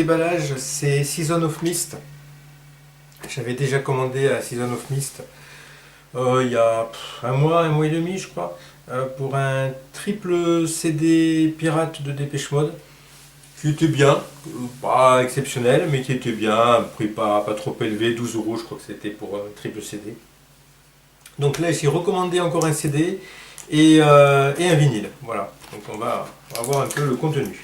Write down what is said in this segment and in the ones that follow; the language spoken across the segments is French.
déballage, c'est Season of Mist. J'avais déjà commandé à Season of Mist il y a un mois et demi je crois, pour un triple CD pirate de Dépêche Mode, qui était bien, pas exceptionnel, mais qui était bien, un prix pas trop élevé, 12 € je crois que c'était pour un triple CD. Donc là j'ai recommandé encore un CD et un vinyle, voilà. Donc on va voir un peu le contenu.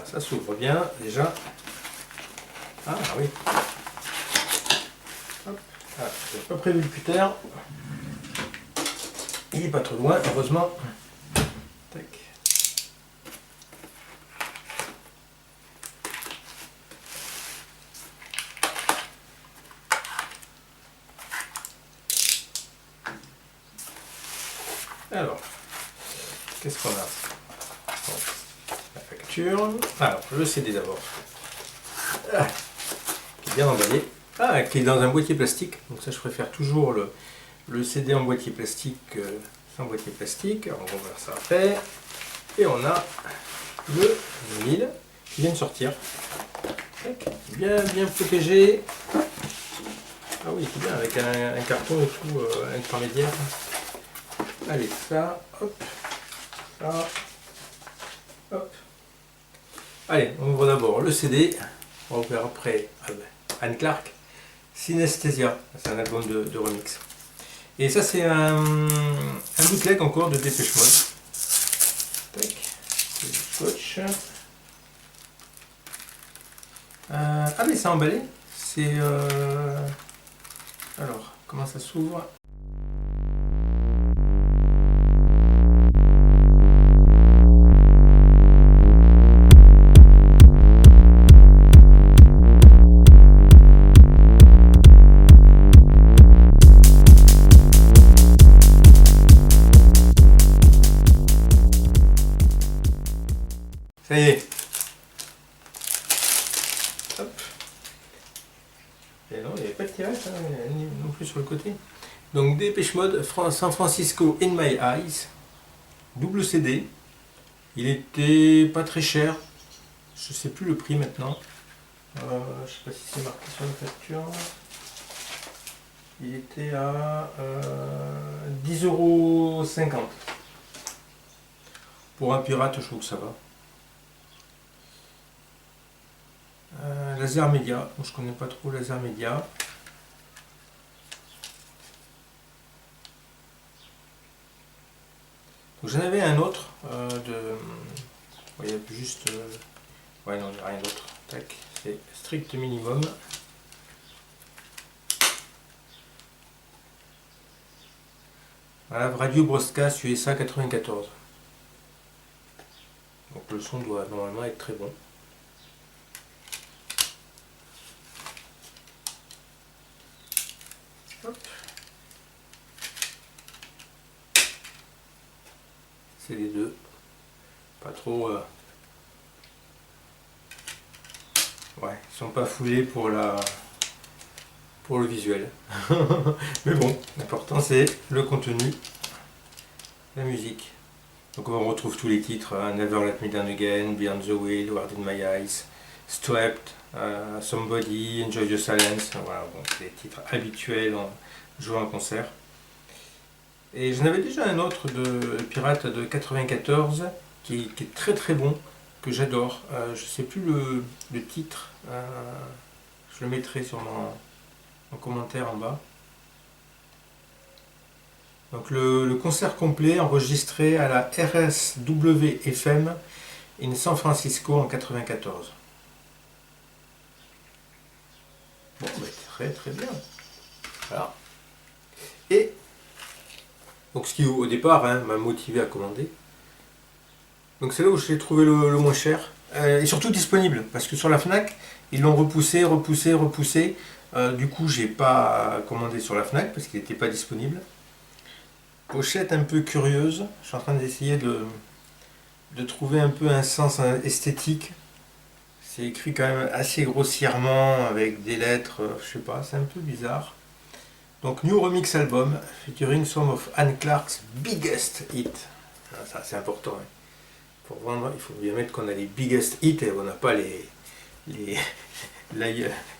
Ça s'ouvre bien déjà. Ah oui. Hop. Ah, j'ai pas prévu le cutter. Il est pas trop loin, heureusement. Tac. Alors, qu'est-ce qu'on a? Bon, la facture. Alors, le CD d'abord. Ah, qui est bien emballé. Ah, qui est dans un boîtier plastique. Donc ça, je préfère toujours le CD en boîtier plastique sans boîtier plastique. Alors, on va voir ça après. Et on a le vinyle qui vient de sortir. Bien protégé. Ah oui, c'est bien, avec un carton et tout intermédiaire. Allez, ça, hop, ça, hop. Allez, on ouvre d'abord le CD. On va ouvrir après Anne Clark, Synesthesia. C'est un album de remix. Et ça, c'est un bootleg encore de Dépêche Mode. Tac, du scotch. Ah, mais c'est emballé. C'est. Alors, comment ça s'ouvre? Ça y est. Hop. Et non, il n'y avait pas de tirage non plus sur le côté. Donc Dépêche Mode, San Francisco in My Eyes. Double CD. Il était pas très cher. Je sais plus le prix maintenant. Je sais pas si c'est marqué sur la facture. Il était à 10,50 €. Pour un pirate, je trouve que ça va. Laser Media, je connais pas trop Laser Media. J'en avais un autre il y a juste. Ouais, non, il n'y a rien d'autre. Tac, c'est strict minimum. Voilà, Radio Broadcast USA 94. Donc le son doit normalement être très bon. Hop. C'est les deux. Pas trop. Ouais, ils sont pas foulés pour le visuel. Mais bon, l'important c'est le contenu, la musique. Donc on retrouve tous les titres, Never Let Me Down Again, Beyond the Wheel, Word in My Eyes, Strapped, Somebody, Enjoy the Silence. Voilà, bon, c'est des titres habituels en jouant en concert. Et j'en avais déjà un autre de Pirate de 94 qui est très très bon, que j'adore. Je sais plus le titre, je le mettrai sur en commentaire en bas. Donc le concert complet enregistré à la RSW FM in San Francisco en 94. Bon, bah, très très bien. Voilà. Et donc ce qui au départ m'a motivé à commander. Donc c'est là où je l'ai trouvé le moins cher. Et surtout disponible, parce que sur la Fnac, ils l'ont repoussé. Du coup, j'ai pas commandé sur la Fnac parce qu'il n'était pas disponible. Pochette un peu curieuse. Je suis en train d'essayer de trouver un peu un sens esthétique. C'est écrit quand même assez grossièrement avec des lettres, je sais pas, c'est un peu bizarre. Donc, New Remix Album featuring some of Anne Clark's biggest hits. Ah, ça, c'est important. Hein. Pour vendre, il faut bien mettre qu'on a les biggest hits et on n'a pas les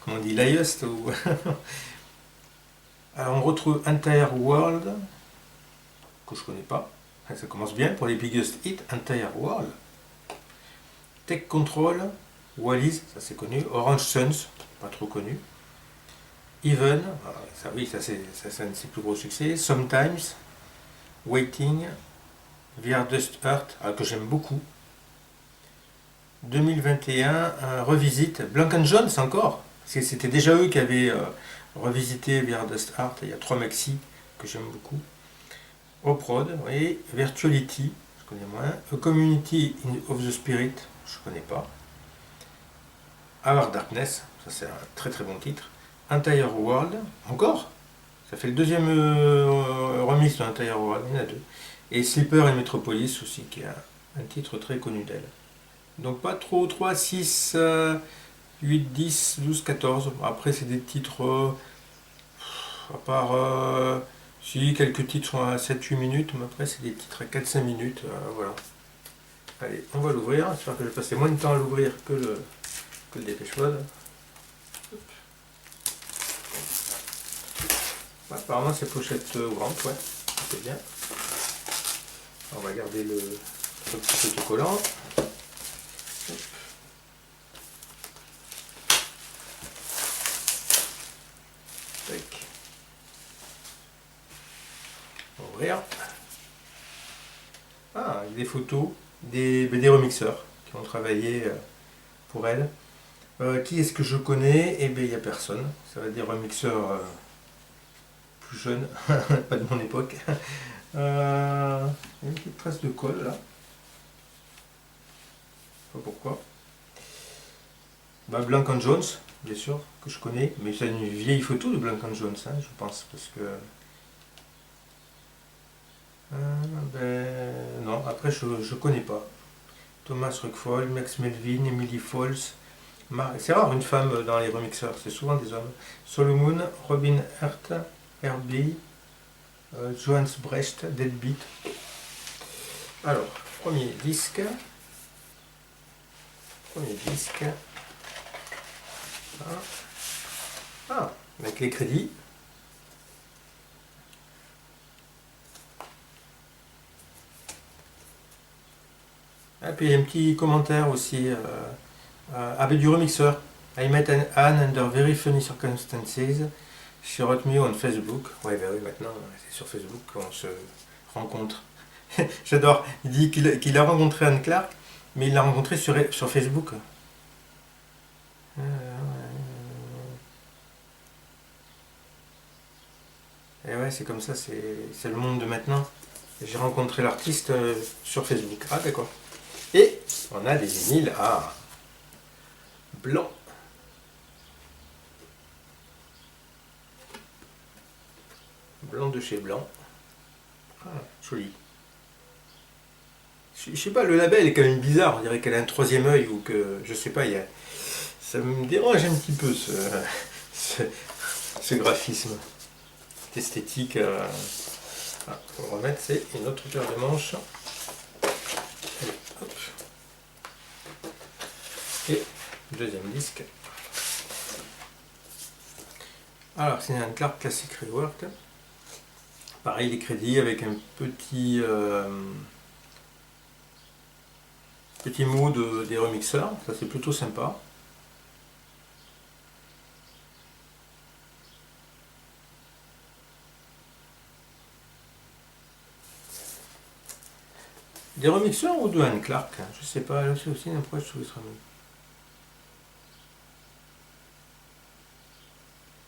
comment on dit, l'highest ou... Alors, on retrouve Entire World, que je connais pas. Ça commence bien pour les biggest hits. Entire World. Tech Control, Wallis, ça c'est connu. Orange Suns, pas trop connu. Even, ça oui, ça c'est ses plus gros succès. Sometimes, Waiting, Weirdest Earth, que j'aime beaucoup. 2021, revisite Blank & Jones encore. C'était déjà eux qui avaient revisité Weirdest Earth. Il y a 3 maxi que j'aime beaucoup. Oprod, et Virtuality, je connais moins. A Community of the Spirit, je connais pas. Our Darkness, ça c'est un très très bon titre. Entire World, encore. Ça fait le deuxième remix de Entire World, il y en a 2. Et Sleeper et Metropolis aussi, qui est un titre très connu d'elle. Donc pas trop, 3, 6, 8, 10, 12, 14. Après c'est des titres, à part, si quelques titres sont à 7-8 minutes, mais après c'est des titres à 4-5 minutes, voilà. Allez, on va l'ouvrir, j'espère que je vais passer moins de temps à l'ouvrir que le Dépêche Mode. Ouais, apparemment c'est pochette ouvrante, ouais, c'est bien. On va garder le petit autocollant. On va ouvrir. Ah, des photos des remixeurs qui ont travaillé pour elle. Qui est-ce que je connais? Eh bien, il n'y a personne. Ça va être des remixeurs plus jeunes, pas de mon époque. Il y a une petite trace de colle là. Je sais pas pourquoi. Bah, Blank & Jones, bien sûr, que je connais. Mais c'est une vieille photo de Blank & Jones, hein, je pense. Parce que. Non, après je connais pas. Thomas Ruckfold, Max Melvin, Emily Falls. C'est rare une femme dans les remixeurs, c'est souvent des hommes. Solomon, Robin Hurt, Herbie, Johannes Brecht, Deadbeat. Alors, premier disque. Ah, avec les crédits. Et puis il y a un petit commentaire aussi avec du remixeur. I met Anne under very funny circumstances. She wrote me on Facebook. Ouais, bah oui, maintenant c'est sur Facebook qu'on se rencontre. J'adore. Il dit qu'il a rencontré Anne Clark, mais il l'a rencontrée sur Facebook. Et ouais, c'est comme ça, c'est le monde de maintenant. J'ai rencontré l'artiste sur Facebook. Ah, d'accord. Et on a des vinyles blancs. Blanc de chez Blanc. Ah, joli. Je sais pas, le label est quand même bizarre. On dirait qu'elle a un troisième œil ou que, je sais pas, ça me dérange un petit peu ce graphisme. Cette esthétique. On va remettre, c'est une autre paire de manches. Allez, hop. Et deuxième disque. Alors, c'est un Clark Classic Rework. Pareil, les crédits avec un petit mood des remixeurs. Ça, c'est plutôt sympa. Des remixeurs ou de Anne Clark? Je sais pas, là c'est aussi une approche sur ce remix.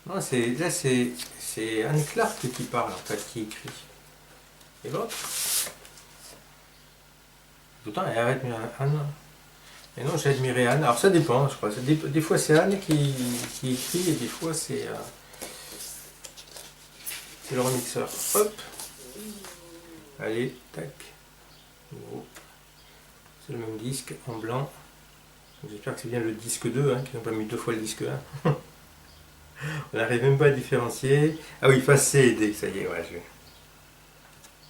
Non, là c'est Anne Clark qui parle en fait, qui écrit. Et l'autre? Pourtant, elle arrête Anne. Et non, j'ai admiré Anne. Alors ça dépend, je crois. Des fois c'est Anne qui écrit et des fois c'est le remixeur. Hop. Allez, tac. C'est le même disque en blanc. J'espère que c'est bien le disque 2, hein, qu'ils n'ont pas mis 2 fois le disque 1. On n'arrive même pas à différencier. Ah oui, face C et D, ça y est, ouais, je...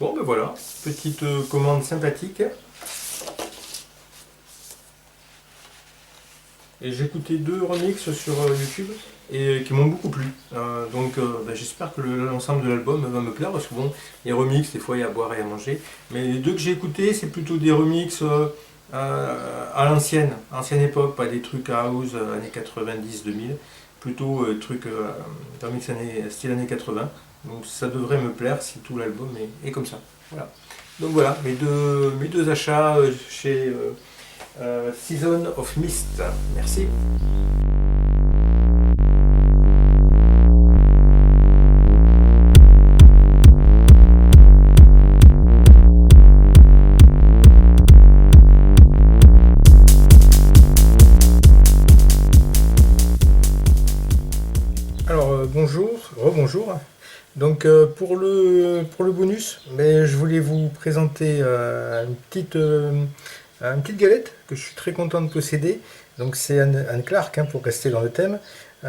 Bon, ben voilà, petite commande sympathique. Et j'ai écouté 2 remixes sur YouTube et qui m'ont beaucoup plu. Donc ben, j'espère que l'ensemble de l'album va me plaire parce que bon, les remixes, des fois il y a à boire et à manger. Mais les 2 que j'ai écoutés, c'est plutôt des remixes à l'ancienne, ancienne époque, pas des trucs house années 90-2000, plutôt trucs remix style années 80. Donc ça devrait me plaire si tout l'album est comme ça. Voilà. Donc voilà, mes deux achats chez Season of Mist. Merci. Alors bonjour, rebonjour. Donc pour le bonus, mais je voulais vous présenter une petite galette que je suis très content de posséder. Donc c'est Anne Clark, hein, pour rester dans le thème.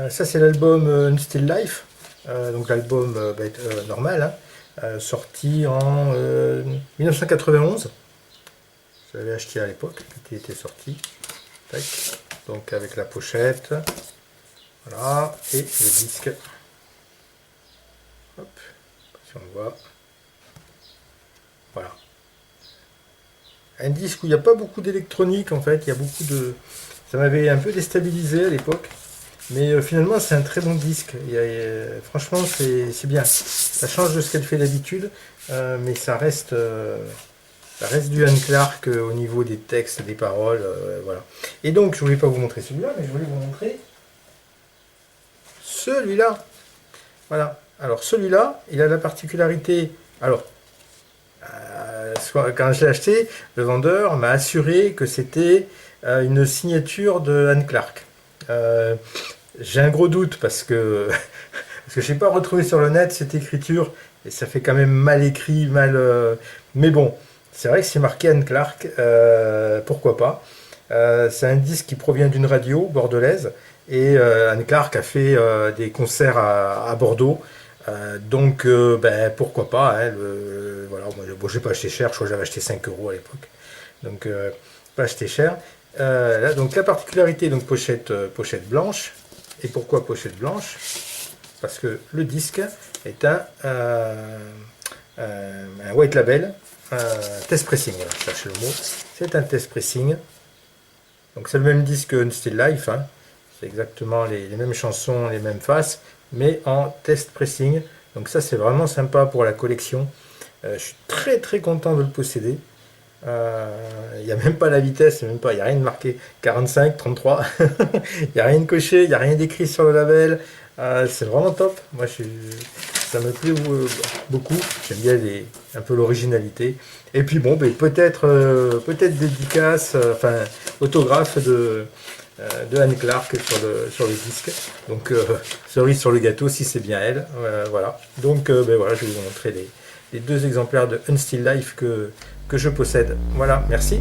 Ça c'est l'album Still Life, donc l'album normal, hein, sorti en 1991. Je l'avais acheté à l'époque quand il était sorti. Tac. Donc avec la pochette, voilà, et le disque. Hop, si on voit. Voilà. Un disque où il n'y a pas beaucoup d'électronique en fait, il y a beaucoup de... Ça m'avait un peu déstabilisé à l'époque, mais finalement c'est un très bon disque. Franchement c'est bien. Ça change de ce qu'elle fait d'habitude, mais ça reste du Anne Clark au niveau des textes, des paroles, voilà. Et donc je voulais pas vous montrer celui-là, mais je voulais vous montrer celui-là. Voilà. Alors celui-là, il a la particularité... Alors, quand je l'ai acheté, le vendeur m'a assuré que c'était une signature de Anne Clark. J'ai un gros doute parce que je n'ai pas retrouvé sur le net cette écriture et ça fait quand même mal écrit, mal. Mais bon, c'est vrai que c'est marqué Anne Clark, pourquoi pas. C'est un disque qui provient d'une radio bordelaise et Anne Clark a fait des concerts à Bordeaux. Donc pourquoi pas, hein, voilà, moi j'ai pas acheté cher, je crois que j'avais acheté 5 euros à l'époque, donc pas acheté cher. Là, donc la particularité, donc pochette blanche. Et pourquoi pochette blanche? Parce que le disque est un white label, un test pressing, voilà, je cherche le mot, c'est un test pressing. Donc c'est le même disque que Still Life, hein. C'est exactement les mêmes chansons, les mêmes faces, mais en test pressing. Donc ça c'est vraiment sympa pour la collection. Je suis très très content de le posséder. Il n'y a même pas la vitesse, il n'y a rien de marqué 45, 33. Il n'y a rien de coché, il n'y a rien d'écrit sur le label. C'est vraiment top. Moi ça me plaît beaucoup. J'aime bien un peu l'originalité. Et puis bon, peut-être dédicace, enfin autographe de Anne Clark sur le disque. Donc cerise sur le gâteau si c'est bien elle. Voilà. Donc voilà, je vais vous montrer les 2 exemplaires de Unstill Life que je possède. Voilà, merci.